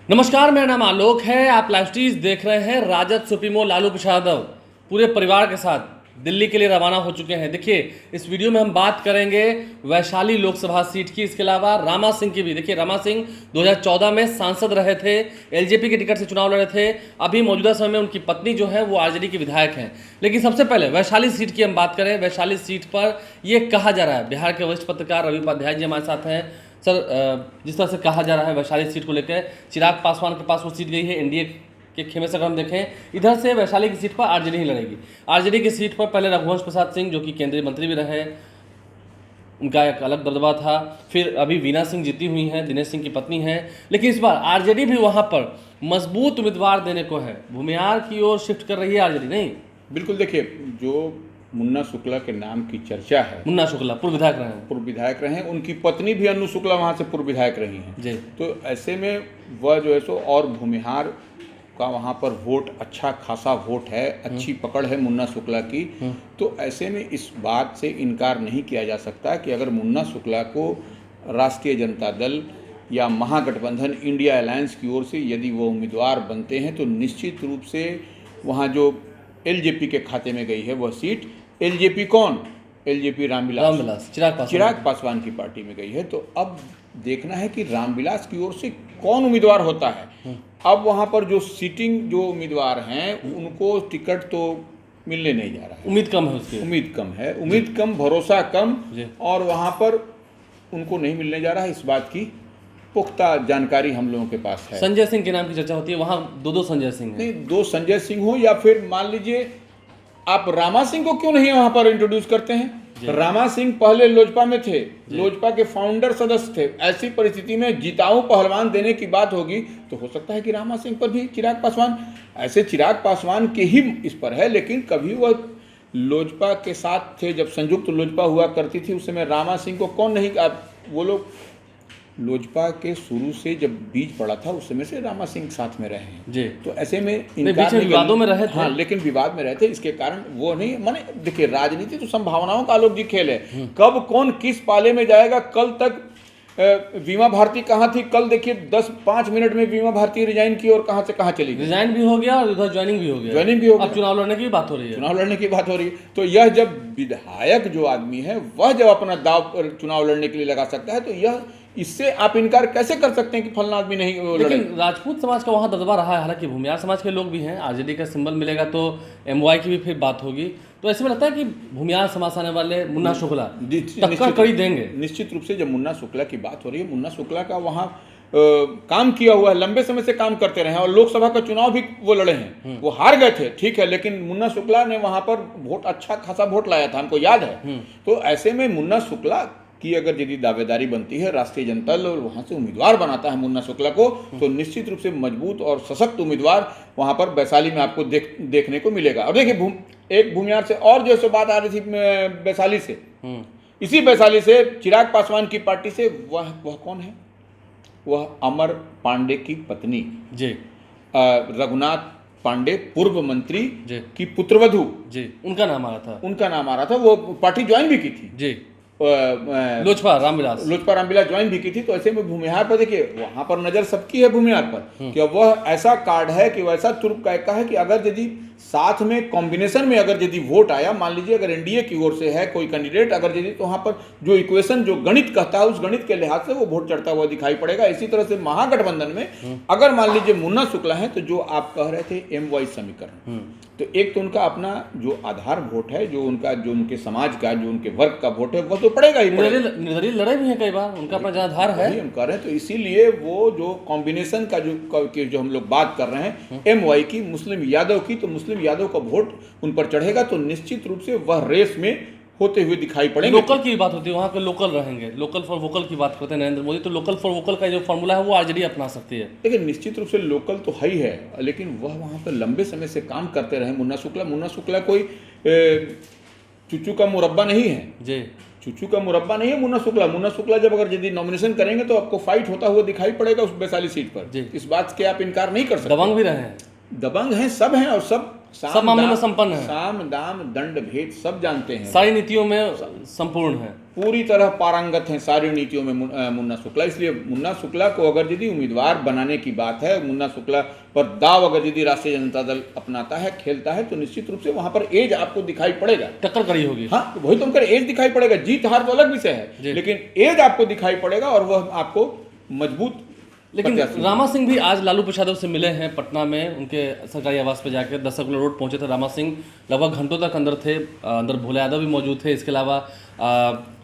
नमस्कार, मेरा नाम आलोक है। आप लाइव स्ट्रीज देख रहे हैं। राजद सुप्रीमो लालू प्रसाद यादव पूरे परिवार के साथ दिल्ली के लिए रवाना हो चुके हैं। देखिए, इस वीडियो में हम बात करेंगे वैशाली लोकसभा सीट की, इसके अलावा रामा सिंह की भी। देखिए, रामा सिंह 2014 में सांसद रहे थे, एलजेपी के टिकट से चुनाव लड़े थे। अभी मौजूदा समय में उनकी पत्नी जो है वो आरजेडी की विधायक हैं। लेकिन सबसे पहले वैशाली सीट की हम बात करें। वैशाली सीट पर यह कहा जा रहा है, बिहार के वरिष्ठ पत्रकार रवि उपाध्याय जी हमारे साथ हैं। सर, जिस तरह से कहा जा रहा है वैशाली सीट को लेकर, चिराग पासवान के पास वो सीट गई है। एनडीए के खेमे से अगर हम देखें, इधर से वैशाली की सीट पर आरजेडी ही लड़ेगी। आरजेडी की सीट पर पहले रघुवंश प्रसाद सिंह, जो कि केंद्रीय मंत्री भी रहे, उनका एक अलग दबदबा था। फिर अभी वीना सिंह जीती हुई हैं, दिनेश सिंह की पत्नी हैं। लेकिन इस बार आरजेडी भी वहाँ पर मजबूत उम्मीदवार देने को है। भूमिहार की ओर शिफ्ट कर रही है आरजेडी। नहीं, बिल्कुल। देखिए, जो मुन्ना शुक्ला के नाम की चर्चा है, मुन्ना शुक्ला पूर्व विधायक रहे हैं। पूर्व विधायक रहे हैं, उनकी पत्नी भी अन्नू शुक्ला वहाँ से पूर्व विधायक रही हैं जी। तो ऐसे में वह जो है सो, और भूमिहार का वहाँ पर वोट अच्छा खासा वोट है, अच्छी पकड़ है मुन्ना शुक्ला की। तो ऐसे में इस बात से इनकार नहीं किया जा सकता कि अगर मुन्ना शुक्ला को राष्ट्रीय जनता दल या महागठबंधन इंडिया अलायंस की ओर से यदि वो उम्मीदवार बनते हैं तो निश्चित रूप से वहाँ जो एलजेपी के खाते में गई है वह सीट, एलजेपी कौन, एलजेपी रामविलास चिराग पासवान की पार्टी में गई है। तो अब देखना है कि रामविलास की ओर से कौन उम्मीदवार होता है। अब वहाँ पर जो सीटिंग जो उम्मीदवार हैं उनको टिकट तो मिलने नहीं जा रहा है। उम्मीद कम है उसकी, उम्मीद कम, भरोसा कम, और वहाँ पर उनको नहीं मिलने जा रहा है। इस बात की पुख्ता जानकारी हम लोगों के पास है। संजय सिंह के नाम की चर्चा होती है, वहाँ दो संजय सिंह हैं। नहीं, दो संजय सिंह हो या फिर मान लीजिए आप रामा सिंह को क्यों नहीं वहां पर इंट्रोड्यूस करते हैं। रामा सिंह पहले लोजपा में थे, लोजपा के फाउंडर सदस्य थे। ऐसी परिस्थिति में जिताऊ पहलवान देने की बात होगी तो हो सकता है कि रामा सिंह पर भी चिराग पासवान, ऐसे चिराग पासवान के ही इस पर है। लेकिन कभी वह लोजपा के साथ थे, जब संयुक्त लोजपा हुआ करती थी उस समय रामा सिंह को कौन नहीं, वो लोग लोजपा के शुरू से जब बीज पड़ा था उस समय से रामा सिंह साथ में रहे हैं जी। तो ऐसे में इनकार नहीं, विवादों में रहे थे। हाँ, लेकिन विवाद में रहे थे, इसके कारण वो नहीं, माने देखिए राजनीति तो संभावनाओं का आलोक जी खेल है। कब कौन किस पाले में जाएगा। कल तक बीमा भारती कहाँ थी, कल देखिए 10-5 मिनट में बीमा भारती रिजाइन की और कहाँ से कहाँ चली गई। रिजाइन भी हो गया और उधर ज्वाइनिंग भी हो गया। अब चुनाव लड़ने की बात हो रही है। तो यह जब विधायक जो आदमी है वह जब अपना दाव चुनाव लड़ने के लिए लगा सकता है तो यह, इससे आप इनकार कैसे कर सकते हैं कि फलना आदमी नहीं लड़े। लेकिन राजपूत समाज का वहाँ दबदबा रहा है, हालांकि भूमिहार समाज के लोग भी हैं। आरजेडी का सिंबल मिलेगा तो एमवाई की भी फिर बात होगी। तो ऐसे में लगता है कि भूमिहार समाज आने वाले मुन्ना शुक्ला टक्कर कड़ी देंगे। निश्चित रूप से जब मुन्ना शुक्ला की बात हो रही है, मुन्ना शुक्ला का वहाँ काम किया हुआ है, लंबे समय से काम करते रहे हैं और लोकसभा का चुनाव भी वो लड़े हैं। वो हार गए थे, ठीक है, लेकिन मुन्ना शुक्ला ने वहाँ पर वोट, अच्छा खासा वोट लाया था, हमको याद है। तो ऐसे में मुन्ना शुक्ला की अगर यदि दावेदारी बनती है, राष्ट्रीय जनता दल वहाँ से उम्मीदवार बनाता है मुन्ना शुक्ला को, तो निश्चित रूप से मजबूत और सशक्त उम्मीदवार वहाँ पर वैशाली में आपको देखने को मिलेगा। और देखिए, एक भूमिहार से और जो बात आ रही थी वैशाली से, इसी वैशाली से चिराग पासवान की पार्टी से वह कौन है, वह अमर पांडे की पत्नी जी, रघुनाथ पांडे, पूर्व मंत्री की पुत्रवधू जी, उनका नाम आ रहा था। वो पार्टी ज्वाइन भी की थी जी, लोजपा रामविलास ज्वाइन भी की थी। तो ऐसे में भूमिहार पर देखिए, वहां पर नजर सबकी है भूमिहार पर कि वह ऐसा कार्ड है कि वैसा तुर्क का है कि अगर यदि साथ में कॉम्बिनेशन में अगर यदि वोट आया, मान लीजिए अगर एनडीए की ओर से है कोई कैंडिडेट, अगर यदि तो वहां पर जो इक्वेशन जो गणित कहता है उस गणित के लिहाज से वो वोट चढ़ता हुआ दिखाई पड़ेगा। इसी तरह से महागठबंधन में अगर मान लीजिए मुन्ना शुक्ला है तो जो आप कह रहे थे एमवाई समीकरण, तो एक तो उनका अपना जो आधार वोट है, जो उनके समाज का, जो उनके वर्ग का वोट है, वह तो पड़ेगा ही। निर्दलीय लड़े भी हैं कई बार, उनका अपना आधार है, हम कर रहे हैं। तो इसीलिए वो जो कॉम्बिनेशन का जो हम लोग बात कर रहे हैं एमवाई की, मुस्लिम यादव की, तो मुस्लिम यादव का वोट उन पर चढ़ेगा तो निश्चित रूप से वह रेस में होते हुए दिखाई पड़ेंगे। लोकल की बात होती है, वहाँ के लोकल रहेंगे, लोकल फॉर वोकल की बात करते हैं नरेंद्र मोदी। तो लोकल फॉर वोकल का जो फॉर्मूला है वो आरजेडी अपना सकती है। लेकिन निश्चित रूप से लोकल तो है ही है, लेकिन वह वहाँ पर लंबे समय से काम करते रहे मुन्ना शुक्ला कोई चुच्चू का मुरब्बा नहीं है जी, चुच्चू का मुरब्बा नहीं है मुन्ना शुक्ला जब अगर यदि नॉमिनेशन करेंगे तो आपको फाइट होता हुआ दिखाई पड़ेगा उस वैशाली सीट पर। इस बात के आप इनकार नहीं कर सकते। दबंग भी रहे हैं, दबंग हैं, सब हैं, और सब सब मामले में संपन्न है, साम दाम दंड भेद सब जानते हैं, सारी नीतियों में संपूर्ण है, पूरी तरह पारंगत हैं सारी नीतियों में मुन्ना शुक्ला। इसलिए मुन्ना शुक्ला को अगर यदि उम्मीदवार बनाने की बात है, मुन्ना शुक्ला पर दाव अगर यदि राष्ट्रीय जनता दल अपनाता है, खेलता है, तो निश्चित रूप से वहां पर एज आपको दिखाई पड़ेगा, टक्कर कड़ी होगी। हाँ वही तो उनका एज दिखाई पड़ेगा, जीत हार तो अलग विषय है, लेकिन एज आपको दिखाई पड़ेगा और वह आपको मजबूत। लेकिन रामा सिंह भी आज लालू प्रसाद से मिले हैं पटना में, उनके सरकारी आवास पर जाकर 10 सर्कुलर रोड पहुंचे थे रामा सिंह, लगभग घंटों तक अंदर थे, अंदर भोले यादव भी मौजूद थे, इसके अलावा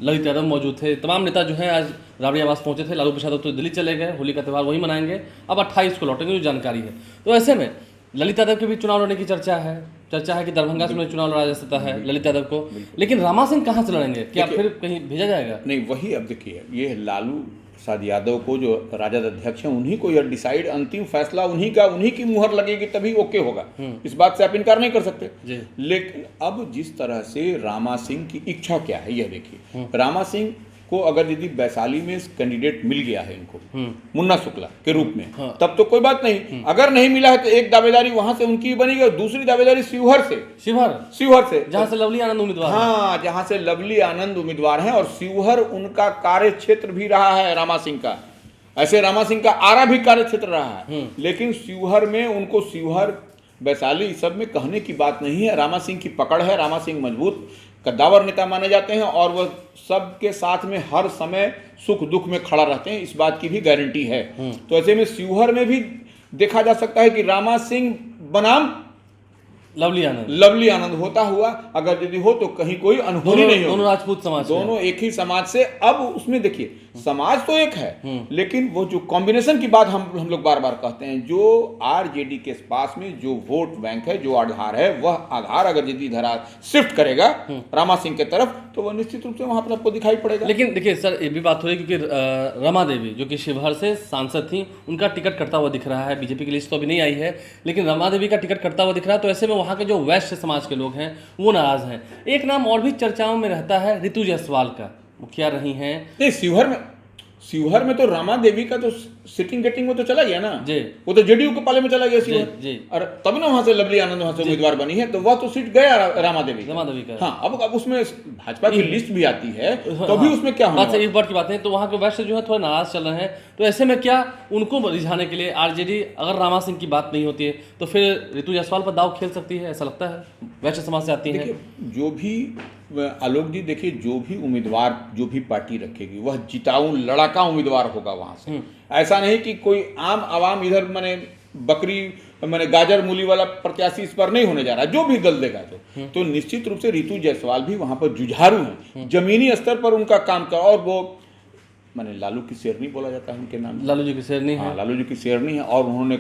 ललित यादव मौजूद थे, तमाम नेता जो हैं आज राबड़ी आवास पहुंचे थे। लालू प्रसाद तो दिल्ली चले गए, होली का त्यौहार वहीं मनाएंगे, अब 28 को लौटेंगे, जो जानकारी है। तो ऐसे में ललित यादव के भी चुनाव लड़ने की चर्चा है कि दरभंगा से उन्हें चुनाव लड़ा जा सकता है ललित यादव को, लेकिन रामा सिंह कहाँ से लड़ेंगे, क्या फिर कहीं भेजा जाएगा? नहीं, वही अब देखिए, ये लालू प्रसाद यादव को जो राजद अध्यक्ष हैं उन्हीं को यह डिसाइड, अंतिम फैसला उन्हीं की मुहर लगेगी तभी ओके होगा, इस बात से आप इनकार नहीं कर सकते। लेकिन अब जिस तरह से रामा सिंह की इच्छा क्या है यह देखिए, रामा सिंह को अगर यदि वैशाली में कैंडिडेट मिल गया है इनको मुन्ना शुक्ला के रूप में, तब तो कोई बात नहीं, अगर नहीं मिला है तो एक दावेदारी वहां से उनकी बनेगी और दूसरी दावेदारी शिवहर से जहां से लवली आनंद उम्मीदवार, हाँ जहां से लवली आनंद उम्मीदवार हैं, और शिवहर उनका कार्य क्षेत्र भी रहा है रामा सिंह का, ऐसे रामा सिंह का आरा भी कार्य क्षेत्र रहा है, लेकिन शिवहर में उनको शिवहर वैशाली सब में कहने की बात नहीं है, रामा सिंह की पकड़ है, रामा सिंह मजबूत कद्दावर नेता माने जाते हैं और वह सबके साथ में हर समय सुख दुख में खड़ा रहते हैं, इस बात की भी गारंटी है। तो ऐसे में शिवहर में भी देखा जा सकता है कि रामा सिंह बनाम लवली आनंद होता हुआ अगर यदि हो तो कहीं कोई अनहोनी नहीं हो, दोनों राजपूत समाज, दोनों एक ही समाज से। अब उसमें देखिए समाज तो एक है, लेकिन वो जो कॉम्बिनेशन की बात हम लोग बार बार कहते हैं, जो आरजेडी के पास में जो वोट बैंक है, जो आधार है, वह आधार अगर यदि धरा शिफ्ट करेगा रामा सिंह के तरफ तो वह निश्चित रूप से वहां पर आपको दिखाई पड़ेगा। लेकिन देखिए सर, ये भी बात हो रही है क्योंकि रमा देवी जो कि शिवहर से सांसद थी, उनका टिकट कटता हुआ दिख रहा है, बीजेपी की लिस्ट तो अभी नहीं आई है, लेकिन रमा देवी का टिकट कटता हुआ दिख रहा है, तो ऐसे में वहाँ के जो वैश्य समाज के लोग हैं वो नाराज हैं। एक नाम और भी चर्चाओं में रहता है, रितु जायसवाल का, मुखिया रही हैं। नहीं, शिवहर में तो रमा देवी का तो सिटिंग गेटिंग में तो चला गया ना जी, वो तो जेडीयू के पाले में चला गया शिवहर जी, और तब ना वहां से लवली आनंद वहां से उम्मीदवार बनी है, तो वह तो सीट गया रामा देवी का। हाँ, अब उसमें भाजपा की लिस्ट भी आती है तो भी उसमें क्या बात एक बार की बात है, तो वहाँ के वैश्य जो है थोड़ा नाराज चल रहे हैं, तो ऐसे में क्या उनको रिझाने के लिए आरजेडी, अगर रामा सिंह की बात नहीं होती है तो फिर रितु जायसवाल पर दाव खेल सकती है, ऐसा लगता है? वैश्य समाज से आती है। जो भी आलोक जी देखिए, जो भी उम्मीदवार जो भी पार्टी रखेगी वह जिताऊ लड़ाका उम्मीदवार होगा वहां से, ऐसा नहीं कि कोई आम आवाम इधर माने बकरी माने गाजर मूली वाला प्रत्याशी इस पर नहीं होने जा रहा, जो भी दल देगा तो निश्चित रूप से रितु जायसवाल भी वहां पर जुझारू हैं, जमीनी स्तर पर उनका काम कर, और वो माने लालू की शेरनी बोला जाता है उनके नाम, लालू जी की शेरनी है, लालू जी की शेरनी है, और उन्होंने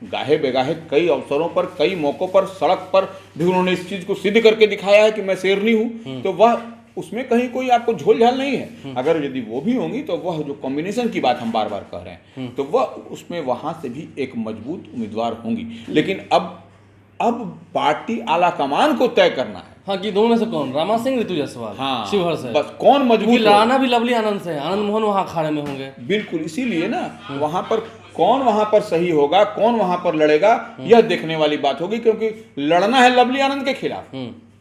गाहे बेगाहे कई अवसरों पर, कई मौकों पर, सड़क पर भी उन्होंने इस चीज को सिद्ध करके दिखाया है कि मैं शेरनी हूं, तो वह उसमें कहीं कोई आपको झोल झाल नहीं है। अगर यदि वो भी होंगी तो वह जो कॉम्बिनेशन की बात हम बार बार कह रहे हैं, तो वह उसमें वहां से भी एक मजबूत उम्मीदवार होंगी, लेकिन अब पार्टी आला कमान को तय करना है, हाँ, कि दोनों में से कौन, रामा सिंह, रितु जायसवाल, हाँ, शिवहर से, बस कौन मजबूत लड़ाना भी लवली आनंद से, आनंद मोहन वहां अखाड़े में होंगे, बिल्कुल, इसीलिए ना वहां पर कौन वहां पर सही होगा, कौन वहां पर लड़ेगा, यह देखने वाली बात होगी, क्योंकि लड़ना है लवली आनंद के खिलाफ,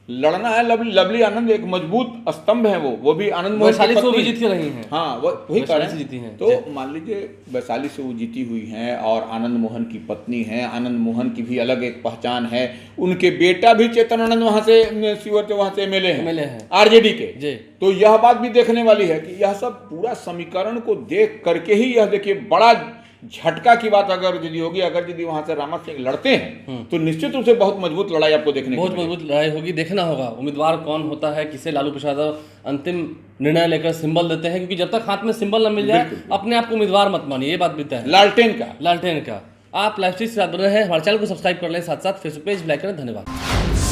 लड़ना है लवली आनंद एक मजबूत स्तंभ है, वो भी आनंद मोहन भी जीत रही हैं, हाँ वही कह रहे हैं। तो मान लीजिए वैशाली से वो जीती हुई हैं और आनंद मोहन की पत्नी है, आनंद मोहन की भी अलग एक पहचान है, उनके बेटा भी चेतन आनंद वहां से शिवहर के वहां से एमएलए हैं आरजेडी के, तो यह बात भी देखने वाली है कि यह सब पूरा समीकरण को देख करके ही यह देखिए बड़ा झटका की बात अगर यदि होगी, अगर यदि वहां से रामा सिंह लड़ते हैं तो निश्चित रूप से बहुत मजबूत लड़ाई आपको देखने को मिलेगी, बहुत मजबूत लड़ाई होगी। देखना होगा उम्मीदवार कौन होता है, किसे लालू प्रसाद अंतिम निर्णय लेकर सिंबल देते हैं, क्योंकि जब तक हाथ में सिंबल न मिल जाए अपने आप को उम्मीदवार मत मानिए, ये बात भी तय है। लालटेन का आप लाइव स्ट्रीम से साथ बन रहे हैं, हमारे चैनल को सब्सक्राइब कर लें, साथ साथ फेसबुक पेज लाइक करें। धन्यवाद।